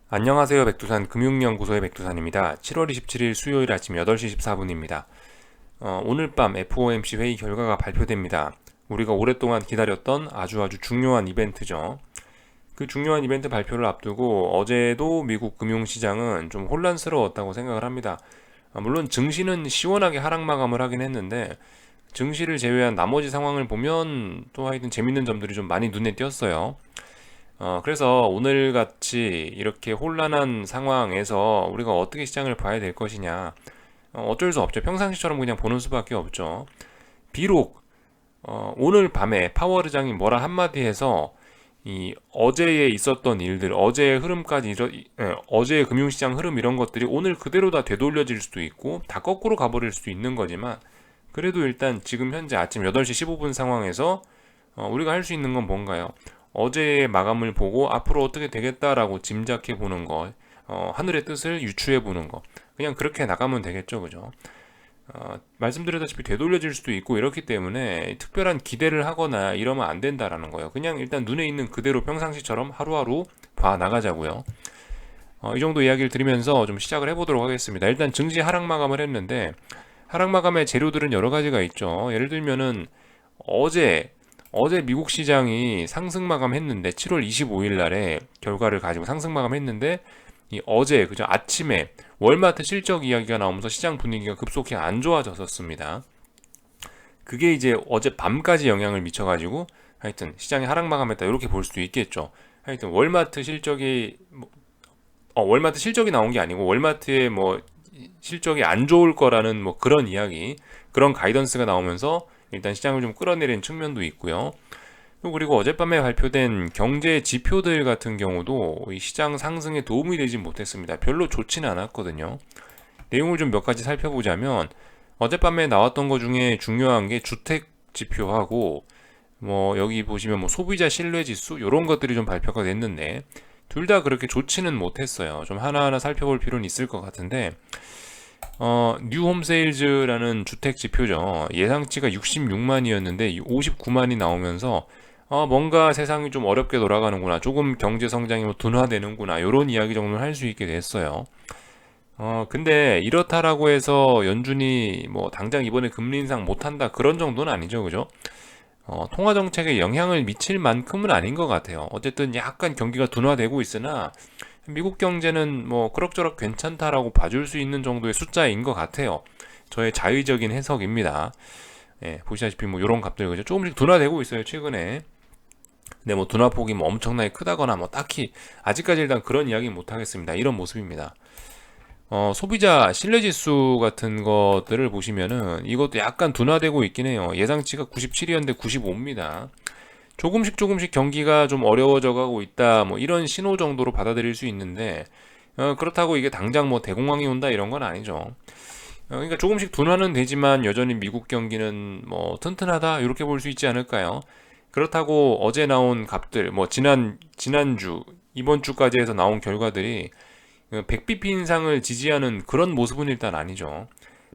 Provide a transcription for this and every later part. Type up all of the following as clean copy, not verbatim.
안녕하세요. 백두산 금융연구소의 백두산입니다. 7월 27일 수요일 아침 8시 14분입니다. 오늘 밤 FOMC 회의 결과가 발표됩니다. 우리가 오랫동안 기다렸던 아주 중요한 이벤트죠. 그 중요한 이벤트 발표를 앞두고 어제도 미국 금융시장은 좀 혼란스러웠다고 생각을 합니다. 물론 증시는 시원하게 하락 마감을 하긴 했는데 증시를 제외한 나머지 상황을 보면 또 하여튼 재밌는 점들이 좀 많이 눈에 띄었어요. 그래서 오늘 같이 이렇게 혼란한 상황에서 우리가 어떻게 시장을 봐야 될 것이냐. 어쩔 수 없죠. 평상시처럼 그냥 보는 수밖에 없죠. 비록 오늘 밤에 파월 의장이 뭐라 한마디 해서 이 어제에 있었던 일들, 어제의 흐름까지 어제의 금융시장 흐름 이런 것들이 오늘 그대로 다 되돌려질 수도 있고 다 거꾸로 가버릴 수도 있는 거지만 그래도 일단 지금 현재 아침 8시 15분 상황에서 우리가 할 수 있는 건 뭔가요? 어제의 마감을 보고 앞으로 어떻게 되겠다라고 짐작해 보는 거, 하늘의 뜻을 유추해 보는 거. 그냥 그렇게 나가면 되겠죠, 그죠? 말씀드렸다시피 되돌려질 수도 있고 이렇기 때문에 특별한 기대를 하거나 이러면 안 된다라는 거예요. 그냥 일단 눈에 있는 그대로 평상시처럼 하루하루 봐 나가자고요. 이 정도 이야기를 드리면서 좀 시작을 해보도록 하겠습니다. 일단 증시 하락 마감을 했는데 하락 마감의 재료들은 여러 가지가 있죠. 예를 들면은 어제 어제 미국 시장이 상승 마감했는데 7월 25일 날에 결과를 가지고 상승 마감했는데 이 어제 그죠 아침에 월마트 실적 이야기가 나오면서 시장 분위기가 급속히 안 좋아졌었습니다. 그게 이제 어제 밤까지 영향을 미쳐가지고 하여튼 시장이 하락 마감했다 이렇게 볼 수도 있겠죠. 하여튼 월마트 실적이 월마트 실적이 나온 게 아니고 월마트의 뭐 실적이 안 좋을 거라는 뭐 그런 이야기 그런 가이던스가 나오면서 일단 시장을 좀 끌어내린 측면도 있고요. 그리고 어젯밤에 발표된 경제 지표들 같은 경우도 이 시장 상승에 도움이 되지 못했습니다. 별로 좋지는 않았거든요. 내용을 좀 몇 가지 살펴보자면 어젯밤에 나왔던 것 중에 중요한 게 주택 지표하고 뭐 여기 보시면 뭐 소비자 신뢰 지수 이런 것들이 좀 발표가 됐는데 둘 다 그렇게 좋지는 못했어요. 좀 하나하나 살펴볼 필요는 있을 것 같은데 뉴홈 세일즈라는 주택 지표죠. 예상치가 66만이었는데 59만이 나오면서 뭔가 세상이 좀 어렵게 돌아가는구나. 조금 경제 성장이 뭐 둔화되는구나. 이런 이야기 정도는 할 수 있게 됐어요. 근데 이렇다라고 해서 연준이 뭐 당장 이번에 금리 인상 못한다 그런 정도는 아니죠. 그죠? 통화 정책에 영향을 미칠 만큼은 아닌 것 같아요. 어쨌든 약간 경기가 둔화되고 있으나 미국 경제는 뭐 그럭저럭 괜찮다라고 봐줄 수 있는 정도의 숫자인 것 같아요. 저의 자의적인 해석입니다. 예, 보시다시피 뭐 이런 값들 그죠? 조금씩 둔화되고 있어요 최근에. 근데 뭐 둔화폭이 뭐 엄청나게 크다거나 뭐 딱히 아직까지 일단 그런 이야기 못 하겠습니다. 이런 모습입니다. 소비자 신뢰지수 같은 것들을 보시면은 이것도 약간 둔화되고 있긴 해요. 예상치가 97이었는데 95입니다. 조금씩 경기가 좀 어려워져 가고 있다. 뭐 이런 신호 정도로 받아들일 수 있는데 그렇다고 이게 당장 뭐 대공황이 온다 이런 건 아니죠. 그러니까 조금씩 둔화는 되지만 여전히 미국 경기는 뭐 튼튼하다 이렇게 볼 수 있지 않을까요? 그렇다고 어제 나온 값들 뭐 지난주 이번 주까지 해서 나온 결과들이 100bp 인상을 지지하는 그런 모습은 일단 아니죠.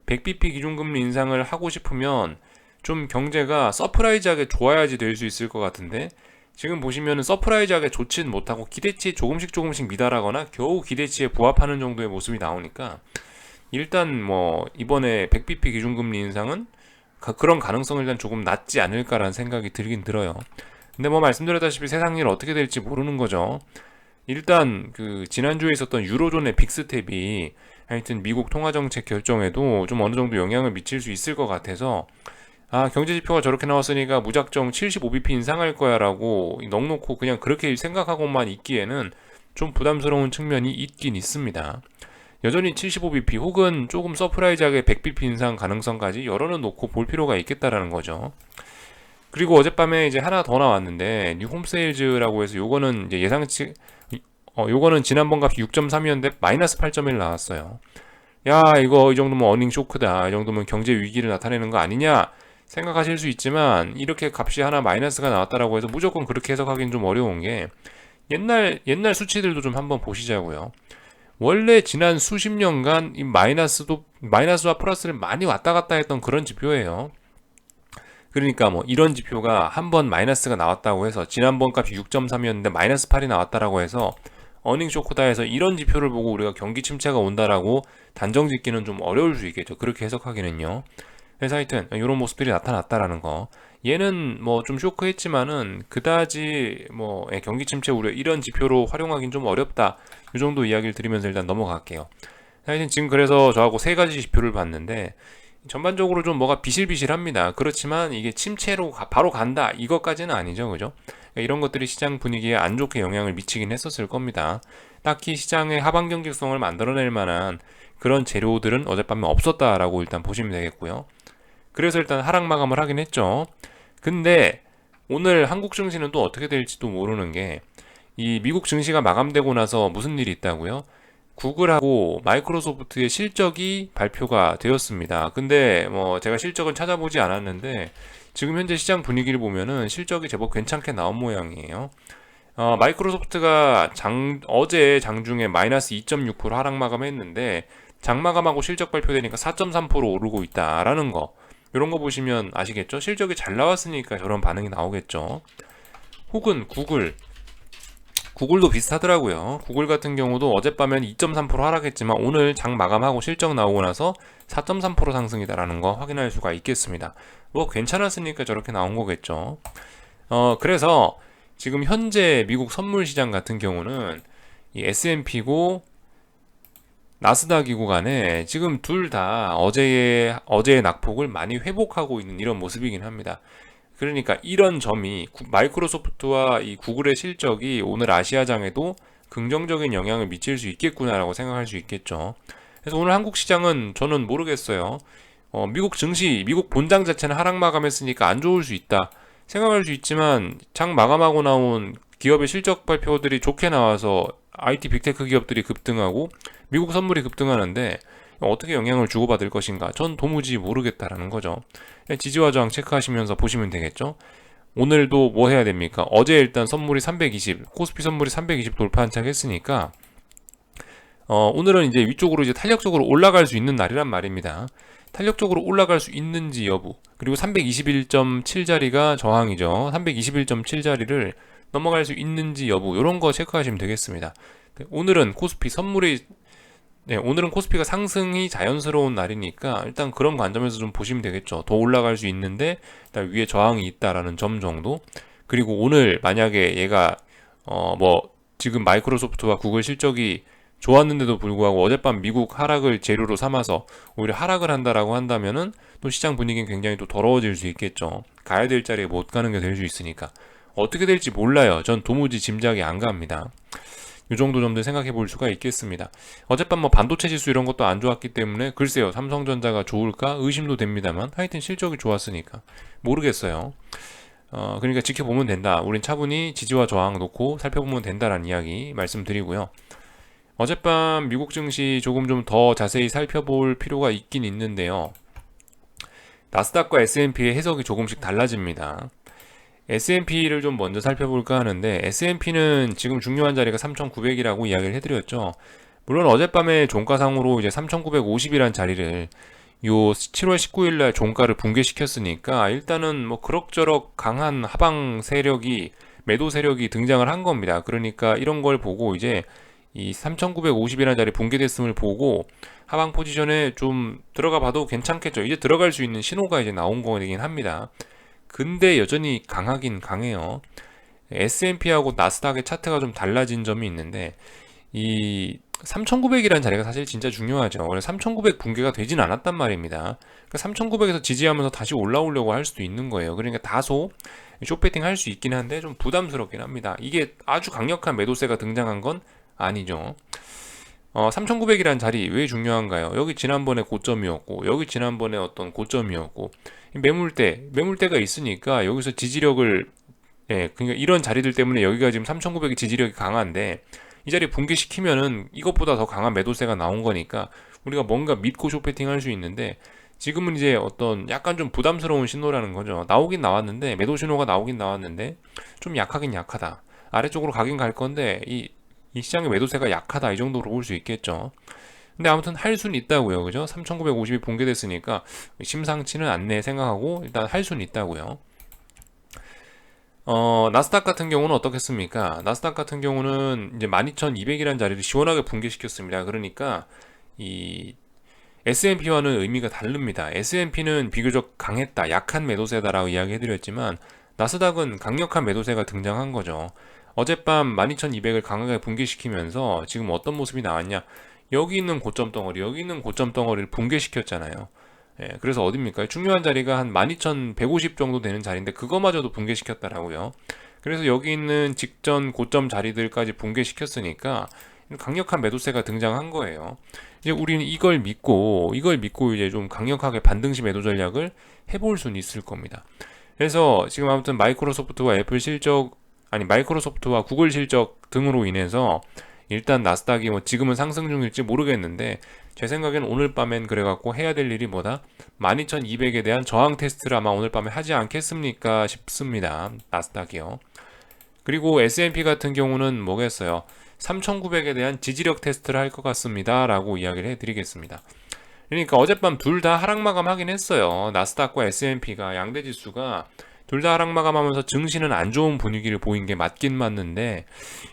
100bp 기준금리 인상을 하고 싶으면 좀 경제가 서프라이즈하게 좋아야지 될 수 있을 것 같은데 지금 보시면은 서프라이즈하게 좋진 못하고 기대치에 조금씩 미달하거나 겨우 기대치에 부합하는 정도의 모습이 나오니까 일단 뭐 이번에 100bp 기준금리 인상은 그런 가능성은 일단 조금 낮지 않을까라는 생각이 들긴 들어요. 근데 뭐 말씀드렸다시피 세상 일 어떻게 될지 모르는 거죠. 일단 그 지난주에 있었던 유로존의 빅스텝이 하여튼 미국 통화정책 결정에도 좀 어느 정도 영향을 미칠 수 있을 것 같아서 경제지표가 저렇게 나왔으니까 무작정 75bp 인상할 거야 라고 넉놓고 그냥 그렇게 생각하고만 있기에는 좀 부담스러운 측면이 있긴 있습니다. 여전히 75bp 혹은 조금 서프라이즈하게 100bp 인상 가능성까지 열어는 놓고 볼 필요가 있겠다라는 거죠. 그리고 어젯밤에 이제 하나 더 나왔는데 뉴 홈세일즈라고 해서 요거는 이제 예상치 요거는 지난번 값이 6.3이었는데 마이너스 8.1 나왔어요. 야 이거 이 정도면 어닝 쇼크다. 이 정도면 경제 위기를 나타내는 거 아니냐 생각하실 수 있지만 이렇게 값이 하나 마이너스가 나왔다라고 해서 무조건 그렇게 해석하기는 좀 어려운 게 옛날 수치들도 좀 한번 보시자고요. 원래 지난 수십 년간 이 마이너스와 플러스를 많이 왔다 갔다 했던 그런 지표예요. 그러니까 뭐 이런 지표가 한 번 마이너스가 나왔다고 해서 지난번 값이 6.3이었는데 마이너스 8이 나왔다라고 해서 어닝 쇼크다 해서 이런 지표를 보고 우리가 경기 침체가 온다라고 단정 짓기는 좀 어려울 수 있겠죠. 그렇게 해석하기는요. 그래서 하여튼 이런 모습들이 나타났다라는 거. 얘는 뭐 좀 쇼크했지만은 그다지 뭐 경기 침체 우려 이런 지표로 활용하기는 좀 어렵다. 이 정도 이야기를 드리면서 일단 넘어갈게요. 하여튼 지금 그래서 저하고 세 가지 지표를 봤는데 전반적으로 좀 뭐가 비실비실합니다. 그렇지만 이게 침체로 바로 간다 이것까지는 아니죠, 그죠? 그러니까 이런 것들이 시장 분위기에 안 좋게 영향을 미치긴 했었을 겁니다. 딱히 시장의 하방 경직성을 만들어낼 만한 그런 재료들은 어젯밤에 없었다라고 일단 보시면 되겠고요. 그래서 일단 하락 마감을 하긴 했죠. 근데 오늘 한국 증시는 또 어떻게 될지도 모르는 게 이 미국 증시가 마감되고 나서 무슨 일이 있다고요? 구글하고 마이크로소프트의 실적이 발표가 되었습니다. 근데 뭐 제가 실적은 찾아보지 않았는데 지금 현재 시장 분위기를 보면은 실적이 제법 괜찮게 나온 모양이에요. 마이크로소프트가 어제 장중에 마이너스 2.6% 하락 마감했는데 장 마감하고 실적 발표되니까 4.3% 오르고 있다라는 거. 이런 거 보시면 아시겠죠? 실적이 잘 나왔으니까 저런 반응이 나오겠죠. 혹은 구글도 비슷하더라고요. 구글 같은 경우도 어젯밤엔 2.3% 하락했지만 오늘 장 마감하고 실적 나오고 나서 4.3% 상승이다라는 거 확인할 수가 있겠습니다. 뭐 괜찮았으니까 저렇게 나온 거겠죠. 그래서 지금 현재 미국 선물 시장 같은 경우는 이 S&P고 나스닥이고 간에 지금 둘 다 어제의 낙폭을 많이 회복하고 있는 이런 모습이긴 합니다. 그러니까 이런 점이 마이크로소프트와 이 구글의 실적이 오늘 아시아장에도 긍정적인 영향을 미칠 수 있겠구나라고 생각할 수 있겠죠. 그래서 오늘 한국 시장은 저는 모르겠어요. 미국 증시, 미국 본장 자체는 하락 마감했으니까 안 좋을 수 있다 생각할 수 있지만 장 마감하고 나온 기업의 실적 발표들이 좋게 나와서 IT 빅테크 기업들이 급등하고 미국 선물이 급등하는데 어떻게 영향을 주고받을 것인가? 전 도무지 모르겠다라는 거죠. 지지와 저항 체크하시면서 보시면 되겠죠. 오늘도 뭐 해야 됩니까? 어제 일단 선물이 320, 코스피 선물이 320 돌파 한착했으니까 오늘은 이제 위쪽으로 이제 탄력적으로 올라갈 수 있는 날이란 말입니다. 탄력적으로 올라갈 수 있는지 여부. 그리고 321.7자리가 저항이죠. 321.7자리를 넘어갈 수 있는지 여부. 이런 거 체크하시면 되겠습니다. 오늘은 코스피가 상승이 자연스러운 날이니까 일단 그런 관점에서 좀 보시면 되겠죠. 더 올라갈 수 있는데 일단 위에 저항이 있다라는 점 정도. 그리고 오늘 만약에 얘가 뭐 지금 마이크로소프트와 구글 실적이 좋았는데도 불구하고 어젯밤 미국 하락을 재료로 삼아서 오히려 하락을 한다라고 한다면은 또 시장 분위기는 굉장히 또 더러워질 수 있겠죠. 가야 될 자리에 못 가는 게 될 수 있으니까 어떻게 될지 몰라요. 전 도무지 짐작이 안 갑니다. 이 정도 점들 생각해 볼 수가 있겠습니다. 어젯밤 뭐 반도체 지수 이런 것도 안 좋았기 때문에 글쎄요, 삼성전자가 좋을까 의심도 됩니다만 하여튼 실적이 좋았으니까 모르겠어요. 그러니까 지켜보면 된다. 우린 차분히 지지와 저항 놓고 살펴보면 된다라는 이야기 말씀드리고요. 어젯밤 미국 증시 조금 좀 더 자세히 살펴볼 필요가 있긴 있는데요. 나스닥과 S&P의 해석이 조금씩 달라집니다. S&P를 좀 먼저 살펴볼까 하는데 S&P는 지금 중요한 자리가 3,900이라고 이야기를 해드렸죠. 물론 어젯밤에 종가상으로 이제 3,950이란 자리를 요 7월 19일 날 종가를 붕괴시켰으니까 일단은 뭐 그럭저럭 강한 하방 세력이 매도 세력이 등장을 한 겁니다. 그러니까 이런 걸 보고 이제 이 3,950이라는 자리 붕괴됐음을 보고 하방 포지션에 좀 들어가 봐도 괜찮겠죠. 이제 들어갈 수 있는 신호가 이제 나온 거긴 합니다. 근데 여전히 강하긴 강해요. S&P하고 나스닥의 차트가 좀 달라진 점이 있는데 이 3,900이라는 자리가 사실 진짜 중요하죠. 원래 3,900 붕괴가 되진 않았단 말입니다. 그러니까 3,900에서 지지하면서 다시 올라오려고 할 수도 있는 거예요. 그러니까 다소 숏배팅 할 수 있긴 한데 좀 부담스럽긴 합니다. 이게 아주 강력한 매도세가 등장한 건 아니죠. 3,900이라는 자리 왜 중요한가요? 여기 지난번에 고점이었고 여기 지난번에 어떤 고점이었고 매물대가 있으니까 여기서 지지력을 그러니까 이런 자리들 때문에 여기가 지금 3,900의 지지력이 강한데 이 자리 붕괴시키면은 이것보다 더 강한 매도세가 나온 거니까 우리가 뭔가 믿고 숏배팅 할 수 있는데 지금은 이제 어떤 약간 좀 부담스러운 신호라는 거죠. 나오긴 나왔는데 매도 신호가 나오긴 나왔는데 좀 약하긴 약하다. 아래쪽으로 가긴 갈 건데 이 시장의 매도세가 약하다 이 정도로 볼 수 있겠죠. 근데 아무튼 할 수는 있다고요. 그죠? 3,950이 붕괴됐으니까 심상치는 않네 생각하고 일단 할 수는 있다고요. 나스닥 같은 경우는 어떻겠습니까? 나스닥 같은 경우는 이제 12,200이라는 자리를 시원하게 붕괴시켰습니다. 그러니까 이 S&P와는 의미가 다릅니다. S&P는 비교적 강했다, 약한 매도세다라고 이야기해드렸지만 나스닥은 강력한 매도세가 등장한 거죠. 어젯밤 12,200을 강하게 붕괴시키면서 지금 어떤 모습이 나왔냐? 여기 있는 고점 덩어리, 여기 있는 고점 덩어리를 붕괴시켰잖아요. 예, 그래서 어딥니까? 중요한 자리가 한 12,150 정도 되는 자리인데 그거마저도 붕괴시켰다라고요. 그래서 여기 있는 직전 고점 자리들까지 붕괴시켰으니까 강력한 매도세가 등장한 거예요. 이제 우리는 이걸 믿고 이제 좀 강력하게 반등시 매도 전략을 해볼 수는 있을 겁니다. 그래서 지금 아무튼 마이크로소프트와 애플 실적, 아니 마이크로소프트와 구글 실적 등으로 인해서 일단 나스닥이 뭐 지금은 상승 중일지 모르겠는데 제 생각엔 오늘 밤엔 그래갖고 해야 될 일이 뭐다? 12,200에 대한 저항 테스트를 아마 오늘 밤에 하지 않겠습니까 싶습니다. 나스닥이요. 그리고 S&P 같은 경우는 뭐겠어요? 3,900에 대한 지지력 테스트를 할 것 같습니다. 라고 이야기를 해드리겠습니다. 그러니까 어젯밤 둘 다 하락 마감하긴 했어요. 나스닥과 S&P가 양대 지수가 둘 다 하락 마감하면서 증시는 안 좋은 분위기를 보인 게 맞긴 맞는데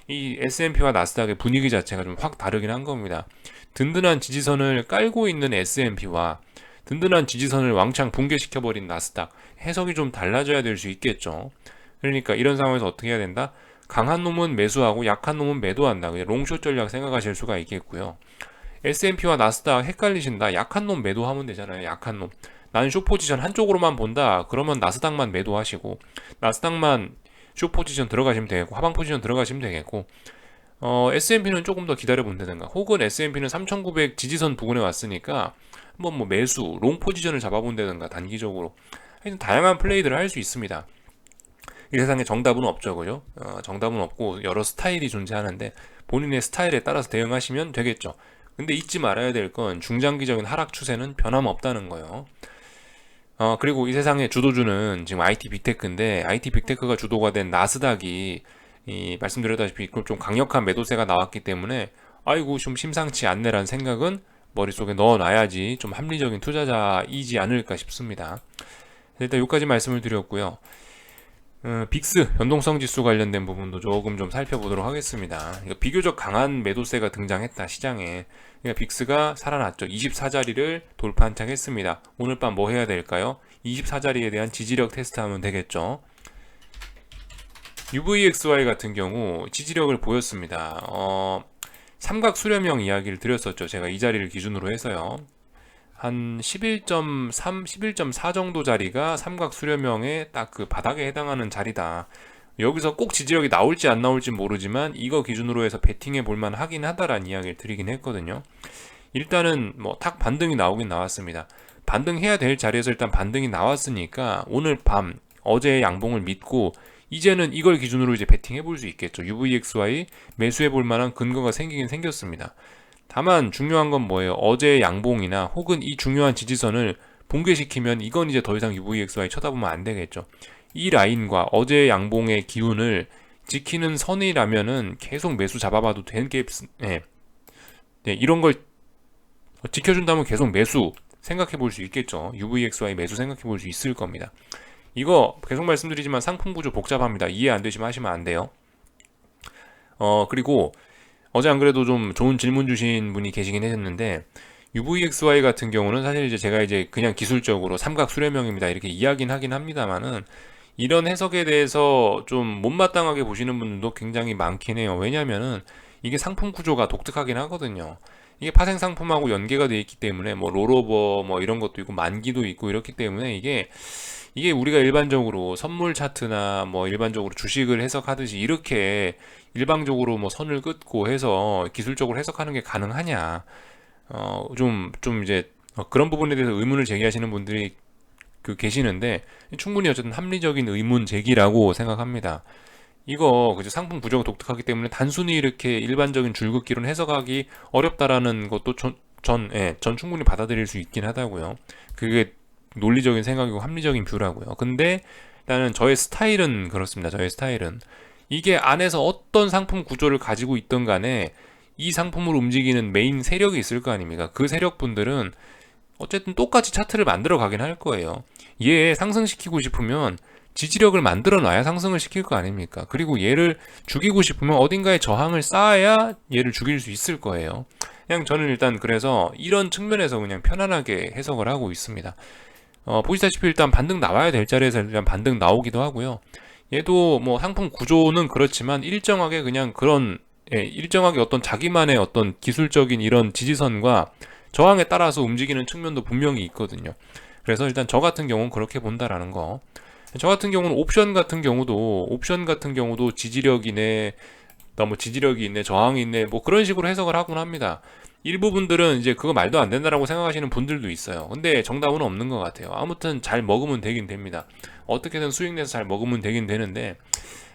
이 S&P와 나스닥의 분위기 자체가 좀 확 다르긴 한 겁니다. 든든한 지지선을 깔고 있는 S&P와 든든한 지지선을 왕창 붕괴시켜버린 나스닥, 해석이 좀 달라져야 될 수 있겠죠. 그러니까 이런 상황에서 어떻게 해야 된다? 강한 놈은 매수하고 약한 놈은 매도한다. 그냥 롱숏 전략 생각하실 수가 있겠고요. S&P와 나스닥 헷갈리신다. 약한 놈 매도하면 되잖아요. 약한 놈. 나는 숏 포지션 한쪽으로만 본다. 그러면 나스닥만 매도하시고 나스닥만 숏 포지션 들어가시면 되겠고 하방 포지션 들어가시면 되겠고 S&P는 조금 더 기다려 본다든가 혹은 S&P는 3,900 지지선 부근에 왔으니까 한번 뭐 매수, 롱 포지션을 잡아본다든가 단기적으로 하여튼 다양한 플레이들을 할 수 있습니다. 이 세상에 정답은 없죠, 그죠? 정답은 없고 여러 스타일이 존재하는데 본인의 스타일에 따라서 대응하시면 되겠죠. 근데 잊지 말아야 될 건 중장기적인 하락 추세는 변함없다는 거예요. 그리고 이 세상의 주도주는 지금 IT 빅테크인데 IT 빅테크가 주도가 된 나스닥이 말씀드렸다시피 좀 강력한 매도세가 나왔기 때문에 아이고 좀 심상치 않네라는 생각은 머릿속에 넣어놔야지 좀 합리적인 투자자이지 않을까 싶습니다. 일단 여기까지 말씀을 드렸고요. 빅스 변동성 지수 관련된 부분도 조금 좀 살펴보도록 하겠습니다. 비교적 강한 매도세가 등장했다 시장에. 그러니까 빅스가 살아났죠. 24자리를 돌파한착했습니다. 오늘 밤 뭐 해야 될까요? 24자리에 대한 지지력 테스트하면 되겠죠. UVXY 같은 경우 지지력을 보였습니다. 삼각 수렴형 이야기를 드렸었죠. 제가 이 자리를 기준으로 해서요. 한 11.3, 11.4 정도 자리가 삼각 수렴형의 딱 그 바닥에 해당하는 자리다. 여기서 꼭 지지력이 나올지 안 나올지 모르지만 이거 기준으로 해서 베팅해 볼만 하긴 하다라는 이야기를 드리긴 했거든요. 일단은 뭐 탁 반등이 나오긴 나왔습니다. 반등해야 될 자리에서 일단 반등이 나왔으니까 오늘 밤 어제의 양봉을 믿고 이제는 이걸 기준으로 이제 베팅해 볼 수 있겠죠. UVXY 매수해 볼 만한 근거가 생기긴 생겼습니다. 다만 중요한 건 뭐예요? 어제의 양봉이나 혹은 이 중요한 지지선을 붕괴시키면 이건 이제 더 이상 UVXY 쳐다보면 안 되겠죠. 이 라인과 어제의 양봉의 기운을 지키는 선이라면은 계속 매수 잡아봐도 되는 게 이런 걸 지켜준다면 계속 매수 생각해 볼 수 있겠죠. UVXY 매수 생각해 볼 수 있을 겁니다. 이거 계속 말씀드리지만 상품 구조 복잡합니다. 이해 안 되시면 하시면 안 돼요. 그리고 어제 안 그래도 좀 좋은 질문 주신 분이 계시긴 했는데 UVXY 같은 경우는 사실 이제 제가 이제 그냥 기술적으로 삼각 수렴형입니다 이렇게 이야기는 하긴 합니다만은 이런 해석에 대해서 좀 못마땅하게 보시는 분들도 굉장히 많긴 해요. 왜냐면은 이게 상품 구조가 독특하긴 하거든요. 이게 파생 상품하고 연계가 되어 있기 때문에 뭐 롤오버 뭐 이런 것도 있고 만기도 있고 이렇기 때문에 이게 우리가 일반적으로 선물 차트나 뭐 일반적으로 주식을 해석하듯이 이렇게 일방적으로 뭐 선을 긋고 해서 기술적으로 해석하는 게 가능하냐. 좀 이제 그런 부분에 대해서 의문을 제기하시는 분들이 계시는데 충분히 어쨌든 합리적인 의문 제기라고 생각합니다. 이거 그죠 상품 구조가 독특하기 때문에 단순히 이렇게 일반적인 줄긋기로는 해석하기 어렵다라는 것도 전 충분히 받아들일 수 있긴 하다고요. 그게 논리적인 생각이고 합리적인 뷰라고요. 근데 일단은 저의 스타일은 그렇습니다. 저의 스타일은 이게 안에서 어떤 상품 구조를 가지고 있던 간에 이 상품을 움직이는 메인 세력이 있을 거 아닙니까? 그 세력분들은 어쨌든 똑같이 차트를 만들어 가긴 할 거예요. 얘 상승시키고 싶으면 지지력을 만들어 놔야 상승을 시킬 거 아닙니까? 그리고 얘를 죽이고 싶으면 어딘가에 저항을 쌓아야 얘를 죽일 수 있을 거예요. 그냥 저는 일단 그래서 이런 측면에서 그냥 편안하게 해석을 하고 있습니다. 보시다시피 일단 반등 나와야 될 자리에서 일단 반등 나오기도 하고요. 얘도 뭐 상품 구조는 그렇지만 일정하게 그냥 그런 일정하게 어떤 자기만의 어떤 기술적인 이런 지지선과 저항에 따라서 움직이는 측면도 분명히 있거든요. 그래서 일단 저 같은 경우는 그렇게 본다라는 거. 저 같은 경우는 옵션 같은 경우도 지지력이네, 너무 지지력이 있네, 저항이 있네, 뭐 그런 식으로 해석을 하곤 합니다. 일부분들은 이제 그거 말도 안 된다라고 생각하시는 분들도 있어요. 근데 정답은 없는 것 같아요. 아무튼 잘 먹으면 되긴 됩니다. 어떻게든 수익 내서 잘 먹으면 되긴 되는데,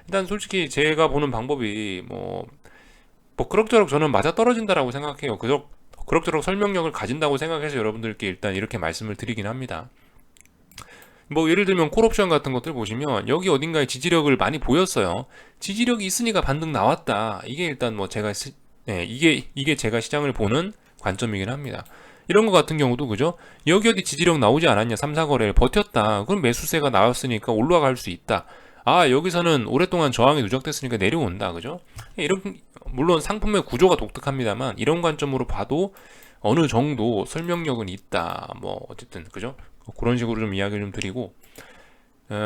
일단 솔직히 제가 보는 방법이 뭐 그럭저럭 저는 맞아 떨어진다라고 생각해요. 그럭저럭 설명력을 가진다고 생각해서 여러분들께 일단 이렇게 말씀을 드리긴 합니다. 뭐 예를 들면 콜옵션 같은 것들 보시면 여기 어딘가에 지지력을 많이 보였어요. 지지력이 있으니까 반등 나왔다. 이게 일단 뭐 이게 제가 시장을 보는 관점이긴 합니다. 이런 것 같은 경우도 그죠? 여기 어디 지지력 나오지 않았냐? 3, 4거래를 버텼다. 그럼 매수세가 나왔으니까 올라갈 수 있다. 아, 여기서는 오랫동안 저항이 누적됐으니까 내려온다. 그죠? 이런, 물론 상품의 구조가 독특합니다만 이런 관점으로 봐도 어느 정도 설명력은 있다. 뭐 어쨌든 그죠? 그런 식으로 좀 이야기를 좀 드리고,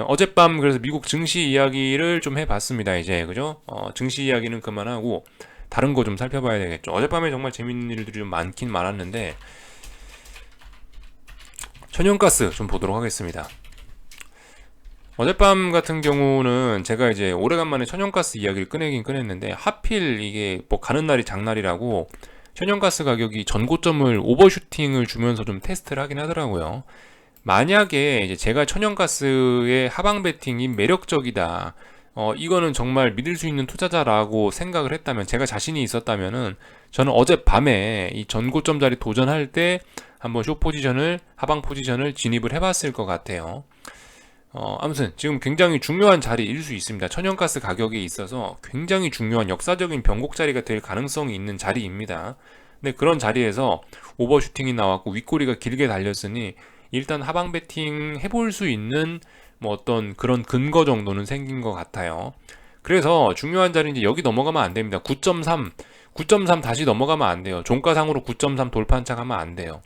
어젯밤 그래서 미국 증시 이야기를 좀 해봤습니다. 이제 그죠? 증시 이야기는 그만하고 다른 거 좀 살펴봐야 되겠죠. 어젯밤에 정말 재밌는 일들이 좀 많긴 많았는데, 천연가스 좀 보도록 하겠습니다. 어젯밤 같은 경우는 제가 이제 오래간만에 천연가스 이야기를 꺼내긴 꺼냈는데, 하필 이게 뭐 가는 날이 장날이라고 천연가스 가격이 전고점을 오버슈팅을 주면서 좀 테스트를 하긴 하더라고요. 만약에 이제 제가 천연가스의 하방 베팅이 매력적이다, 이거는 정말 믿을 수 있는 투자자라고 생각을 했다면, 제가 자신이 있었다면은 저는 어젯밤에 이 전고점 자리 도전할 때 한번 쇼 포지션을, 하방 포지션을 진입을 해봤을 것 같아요. 아무튼 지금 굉장히 중요한 자리일 수 있습니다. 천연가스 가격에 있어서 굉장히 중요한 역사적인 변곡 자리가 될 가능성이 있는 자리입니다. 근데 그런 자리에서 오버슈팅이 나왔고 윗꼬리가 길게 달렸으니 일단 하방 베팅 해볼 수 있는 뭐 어떤 그런 근거 정도는 생긴 것 같아요. 그래서 중요한 자리는 이제 여기 넘어가면 안 됩니다. 9.3 다시 넘어가면 안 돼요. 종가상으로 9.3 돌판착하면 안 돼요.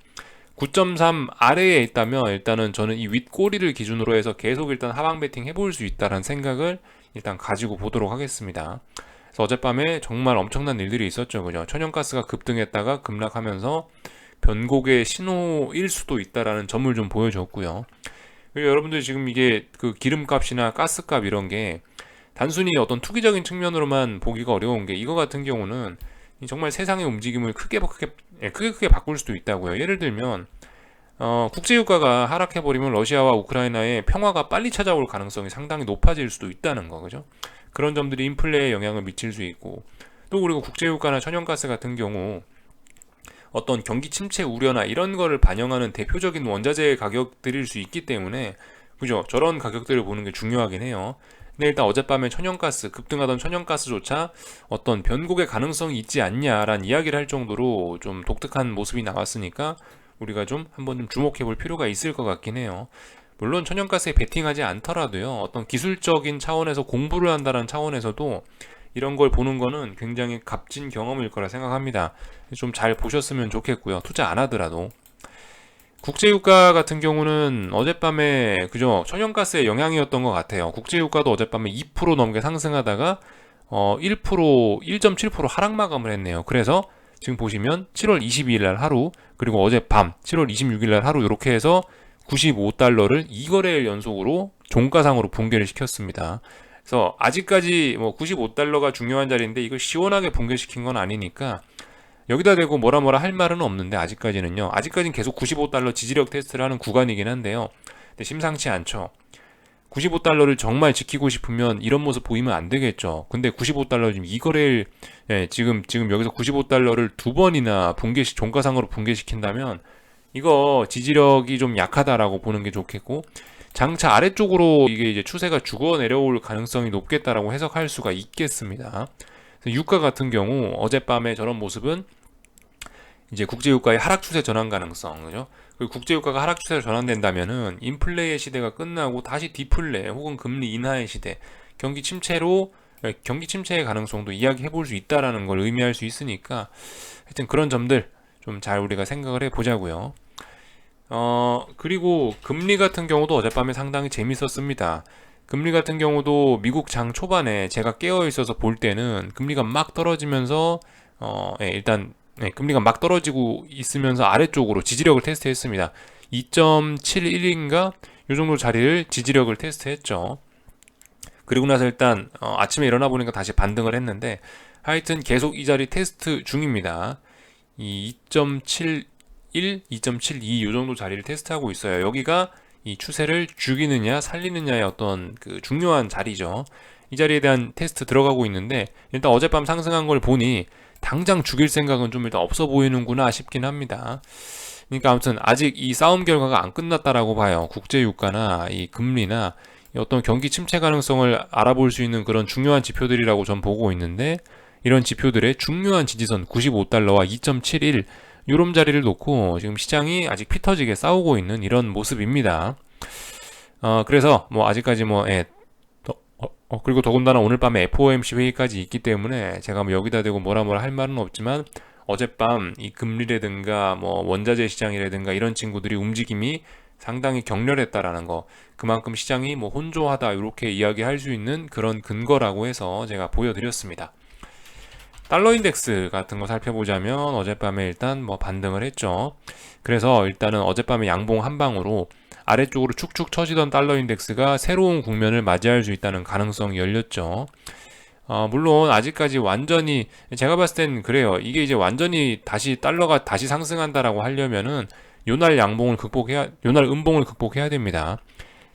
9.3 아래에 있다면 일단은 저는 이 윗꼬리를 기준으로 해서 계속 일단 하방 베팅 해볼 수 있다는 생각을 일단 가지고 보도록 하겠습니다. 그래서 어젯밤에 정말 엄청난 일들이 있었죠. 그죠? 천연가스가 급등했다가 급락하면서 변곡의 신호일 수도 있다라는 점을 좀 보여줬고요. 그리고 여러분들 지금 이게 그 기름값이나 가스값 이런 게 단순히 어떤 투기적인 측면으로만 보기가 어려운 게, 이거 같은 경우는 정말 세상의 움직임을 크게 바꿀 수도 있다고요. 예를 들면 국제유가가 하락해버리면 러시아와 우크라이나의 평화가 빨리 찾아올 가능성이 상당히 높아질 수도 있다는 거, 그죠? 그런 점들이 인플레에 영향을 미칠 수 있고, 또 그리고 국제유가나 천연가스 같은 경우 어떤 경기 침체 우려나 이런 거를 반영하는 대표적인 원자재 가격들일 수 있기 때문에, 그죠? 저런 가격들을 보는 게 중요하긴 해요. 근데 일단 어젯밤에 급등하던 천연가스조차 어떤 변곡의 가능성이 있지 않냐라는 이야기를 할 정도로 좀 독특한 모습이 나왔으니까 우리가 좀 한번 좀 주목해 볼 필요가 있을 것 같긴 해요. 물론 천연가스에 베팅하지 않더라도요, 어떤 기술적인 차원에서 공부를 한다는 차원에서도 이런 걸 보는 거는 굉장히 값진 경험일 거라 생각합니다. 좀 잘 보셨으면 좋겠고요. 투자 안 하더라도. 국제유가 같은 경우는 어젯밤에 그죠, 천연가스의 영향이었던 것 같아요. 국제유가도 어젯밤에 2% 넘게 상승하다가 1.7% 하락 마감을 했네요. 그래서 지금 보시면 7월 22일 날 하루, 그리고 어젯밤 7월 26일 날 하루, 이렇게 해서 95달러를 2거래일 연속으로 종가상으로 붕괴를 시켰습니다. 그래서 아직까지 뭐 95달러가 중요한 자리인데 이걸 시원하게 붕괴시킨 건 아니니까 여기다 대고 뭐라 할 말은 없는데, 아직까지는 계속 95달러 지지력 테스트를 하는 구간이긴 한데요. 근데 심상치 않죠. 95달러를 정말 지키고 싶으면 이런 모습 보이면 안 되겠죠. 근데 95달러 지금 이거래일, 지금 여기서 95달러를 두 번이나 종가상으로 붕괴시킨다면 이거 지지력이 좀 약하다라고 보는 게 좋겠고, 장차 아래쪽으로 이게 이제 추세가 죽어 내려올 가능성이 높겠다라고 해석할 수가 있겠습니다. 유가 같은 경우 어젯밤에 저런 모습은 이제 국제유가의 하락 추세 전환 가능성, 그죠? 그리고 국제유가가 하락 추세로 전환된다면은 인플레의 시대가 끝나고 다시 디플레 혹은 금리 인하의 시대, 경기 침체의 가능성도 이야기해 볼 수 있다라는 걸 의미할 수 있으니까 하여튼 그런 점들 좀 잘 우리가 생각을 해 보자고요. 그리고 금리 같은 경우도 어젯밤에 상당히 재밌었습니다. 금리 같은 경우도 미국 장 초반에 제가 깨어 있어서 볼 때는 금리가 막 떨어지면서 일단 금리가 막 떨어지고 있으면서 아래쪽으로 지지력을 테스트했습니다. 2.71인가 요 정도 자리를 지지력을 테스트했죠. 그리고 나서 일단 아침에 일어나 보니까 다시 반등을 했는데 하여튼 계속 이 자리 테스트 중입니다. 이 2.71, 2.72 요 정도 자리를 테스트하고 있어요. 여기가 이 추세를 죽이느냐 살리느냐의 어떤 그 중요한 자리죠. 이 자리에 대한 테스트 들어가고 있는데 일단 어젯밤 상승한 걸 보니 당장 죽일 생각은 좀 일단 없어 보이는구나 싶긴 합니다. 그러니까 아무튼 아직 이 싸움 결과가 안 끝났다라고 봐요. 국제유가나 이 금리나 어떤 경기 침체 가능성을 알아볼 수 있는 그런 중요한 지표들이라고 전 보고 있는데 이런 지표들의 중요한 지지선 95달러와 2.71 요런 자리를 놓고 지금 시장이 아직 피 터지게 싸우고 있는 이런 모습입니다. 그래서 뭐 아직까지 그리고 더군다나 오늘 밤에 FOMC 회의까지 있기 때문에 제가 뭐 여기다 대고 뭐라 할 말은 없지만 어젯밤 이 금리라든가 뭐 원자재 시장이라든가 이런 친구들이 움직임이 상당히 격렬했다라는 거, 그만큼 시장이 뭐 혼조하다 이렇게 이야기할 수 있는 그런 근거라고 해서 제가 보여드렸습니다. 달러 인덱스 같은 거 살펴보자면 어젯밤에 일단 뭐 반등을 했죠. 그래서 일단은 어젯밤에 양봉 한 방으로 아래쪽으로 축축 처지던 달러 인덱스가 새로운 국면을 맞이할 수 있다는 가능성이 열렸죠. 물론 아직까지 완전히 제가 봤을 땐 그래요. 이게 이제 완전히 다시 달러가 다시 상승한다라고 하려면은 요날 음봉을 극복해야 됩니다.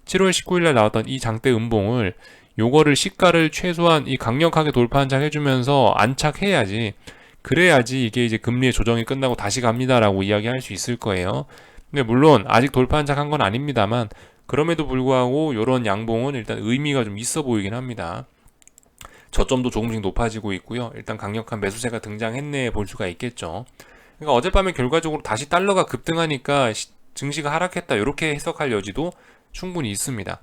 7월 19일 날 나왔던 이 장대 음봉을 요거를 시가를 최소한 이 강력하게 돌파 한착 해주면서 안착해야지, 그래야지 이게 이제 금리의 조정이 끝나고 다시 갑니다라고 이야기할 수 있을 거예요. 근데 물론 아직 돌파 한착한 건 아닙니다만 그럼에도 불구하고 요런 양봉은 일단 의미가 좀 있어 보이긴 합니다. 저점도 조금씩 높아지고 있고요. 일단 강력한 매수세가 등장했네 볼 수가 있겠죠. 그러니까 어젯밤에 결과적으로 다시 달러가 급등하니까 증시가 하락했다 이렇게 해석할 여지도 충분히 있습니다.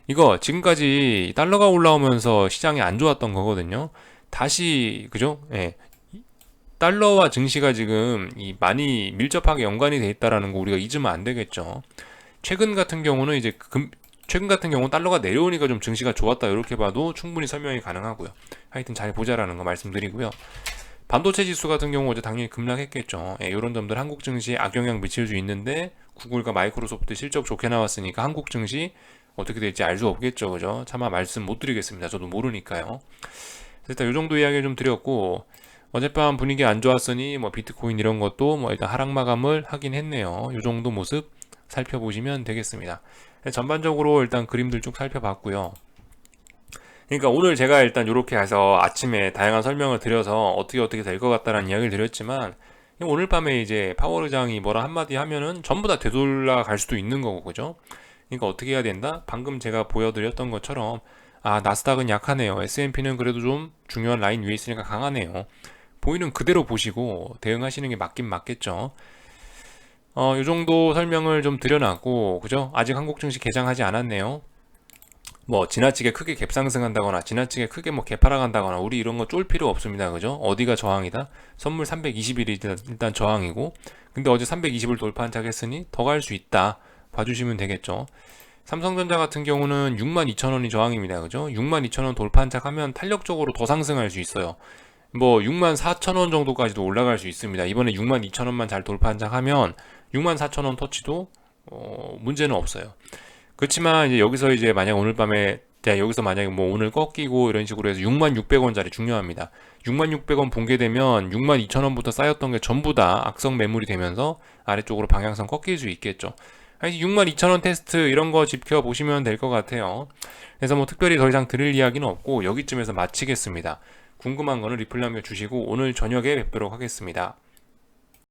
이거 지금까지 달러가 올라오면서 시장이 안 좋았던 거거든요. 다시 그죠? 예. 달러와 증시가 지금 많이 밀접하게 연관이 돼 있다라는 거 우리가 잊으면 안 되겠죠. 최근 같은 경우는 달러가 내려오니까 좀 증시가 좋았다 이렇게 봐도 충분히 설명이 가능하고요. 하여튼 잘 보자라는 거 말씀드리고요. 반도체 지수 같은 경우 어제 당연히 급락했겠죠. 이런 점들 한국 증시에 악영향 미칠 수 있는데 구글과 마이크로소프트 실적 좋게 나왔으니까 한국 증시 어떻게 될지 알 수 없겠죠, 그죠? 차마 말씀 못 드리겠습니다. 저도 모르니까요. 일단 이 정도 이야기를 좀 드렸고 어젯밤 분위기 안 좋았으니 뭐 비트코인 이런 것도 뭐 일단 하락 마감을 하긴 했네요. 이 정도 모습 살펴보시면 되겠습니다. 전반적으로 일단 그림들 쭉 살펴봤고요. 그러니까 오늘 제가 일단 이렇게 해서 아침에 다양한 설명을 드려서 어떻게 될 것 같다라는 이야기를 드렸지만 오늘 밤에 이제 파월 의장이 뭐라 한마디 하면은 전부 다 되돌아갈 수도 있는 거고, 그죠? 그러니까 어떻게 해야 된다? 방금 제가 보여드렸던 것처럼 나스닥은 약하네요. S&P는 그래도 좀 중요한 라인 위에 있으니까 강하네요. 보이는 그대로 보시고 대응하시는 게 맞긴 맞겠죠. 이 정도 설명을 좀 드려놨고, 그죠? 아직 한국 증시 개장하지 않았네요. 뭐 지나치게 크게 갭상승한다거나 지나치게 크게 뭐 개파락한다거나 우리 이런 거 쫄 필요 없습니다. 그죠? 어디가 저항이다? 선물 320일이 일단 저항이고, 근데 어제 320을 돌파 한착했으니 더 갈 수 있다 봐주시면 되겠죠. 삼성전자 같은 경우는 62,000원이 저항입니다. 그죠? 62,000원 돌파 한착하면 탄력적으로 더 상승할 수 있어요. 뭐 64,000원 정도까지도 올라갈 수 있습니다. 이번에 62,000원만 잘 돌파 한착하면 64,000원 터치도 문제는 없어요. 그렇지만 이제 여기서 이제 만약 오늘 밤에 여기서 만약에 뭐 오늘 꺾이고 이런 식으로 해서 66,000원짜리 중요합니다. 66,000원 붕괴되면 62,000원부터 쌓였던 게 전부 다 악성 매물이 되면서 아래쪽으로 방향성 꺾일 수 있겠죠. 62,000원 테스트 이런 거 지켜보시면 될 것 같아요. 그래서 뭐 특별히 더 이상 드릴 이야기는 없고 여기쯤에서 마치겠습니다. 궁금한 거는 리플 남겨주시고 오늘 저녁에 뵙도록 하겠습니다.